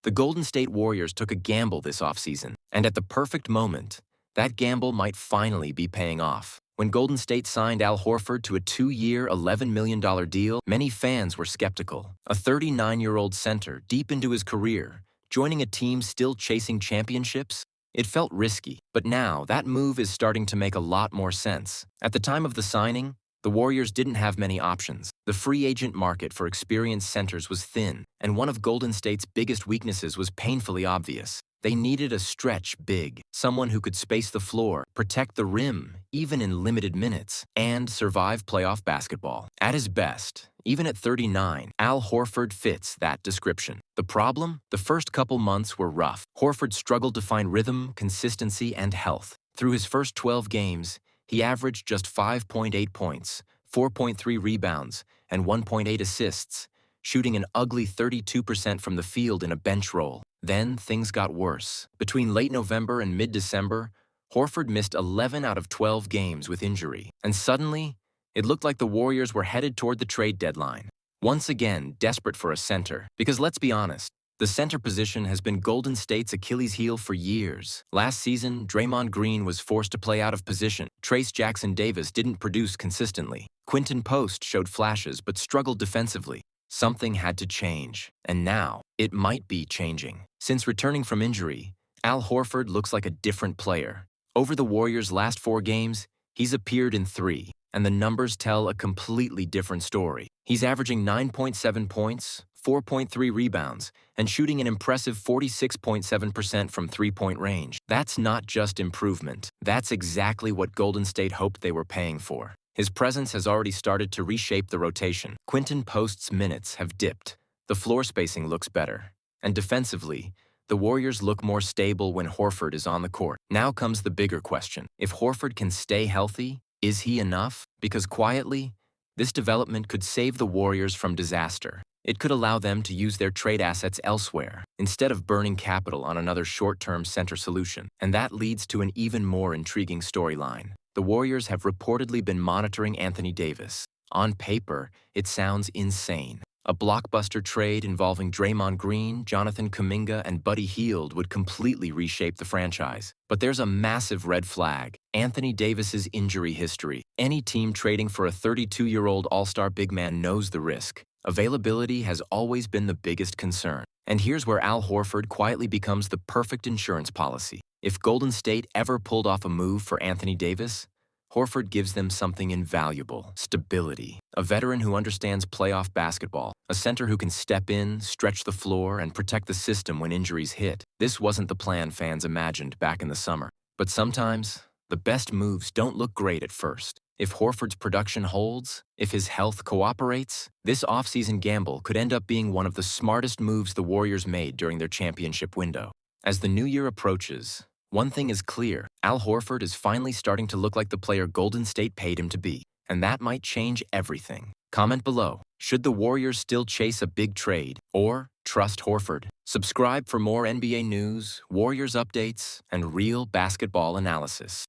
The Golden State Warriors took a gamble this offseason, and at the perfect moment, that gamble might finally be paying off. When Golden State signed Al Horford to a 2-year, $11 million deal, many fans were skeptical. A 39-year-old center deep into his career, joining a team still chasing championships? It felt risky, but now that move is starting to make a lot more sense. At the time of the signing, the Warriors didn't have many options. The free agent market for experienced centers was thin, and one of Golden State's biggest weaknesses was painfully obvious. They needed a stretch big, someone who could space the floor, protect the rim, even in limited minutes, and survive playoff basketball. At his best, even at 39, Al Horford fits that description. The problem? The first couple months were rough. Horford struggled to find rhythm, consistency, and health. Through his first 12 games, he averaged just 5.8 points, 4.3 rebounds, and 1.8 assists, shooting an ugly 32% from the field in a bench role. Then things got worse. Between late November and mid-December, Horford missed 11 out of 12 games with injury. And suddenly, it looked like the Warriors were headed toward the trade deadline. Once again, desperate for a center. Because let's be honest, the center position has been Golden State's Achilles heel for years. Last season, Draymond Green was forced to play out of position. Trace Jackson-Davis didn't produce consistently. Quinton Post showed flashes but struggled defensively. Something had to change, and now it might be changing. Since returning from injury, Al Horford looks like a different player. Over the Warriors' last 4 games, he's appeared in 3, and the numbers tell a completely different story. He's averaging 9.7 points, 4.3 rebounds, and shooting an impressive 46.7% from three-point range. That's not just improvement. That's exactly what Golden State hoped they were paying for. His presence has already started to reshape the rotation. Quinton Post's minutes have dipped. The floor spacing looks better. And defensively, the Warriors look more stable when Horford is on the court. Now comes the bigger question. If Horford can stay healthy, is he enough? Because quietly, this development could save the Warriors from disaster. It could allow them to use their trade assets elsewhere, instead of burning capital on another short-term center solution. And that leads to an even more intriguing storyline. The Warriors have reportedly been monitoring Anthony Davis. On paper, it sounds insane. A blockbuster trade involving Draymond Green, Jonathan Kuminga, and Buddy Hield would completely reshape the franchise. But there's a massive red flag: Anthony Davis's injury history. Any team trading for a 32-year-old all-star big man knows the risk. Availability has always been the biggest concern. And here's where Al Horford quietly becomes the perfect insurance policy. If Golden State ever pulled off a move for Anthony Davis, Horford gives them something invaluable: stability. A veteran who understands playoff basketball. A center who can step in, stretch the floor, and protect the system when injuries hit. This wasn't the plan fans imagined back in the summer. But sometimes, the best moves don't look great at first. If Horford's production holds, if his health cooperates, this offseason gamble could end up being one of the smartest moves the Warriors made during their championship window. As the new year approaches, one thing is clear: Al Horford is finally starting to look like the player Golden State paid him to be, and that might change everything. Comment below. Should the Warriors still chase a big trade, or trust Horford? Subscribe for more NBA news, Warriors updates, and real basketball analysis.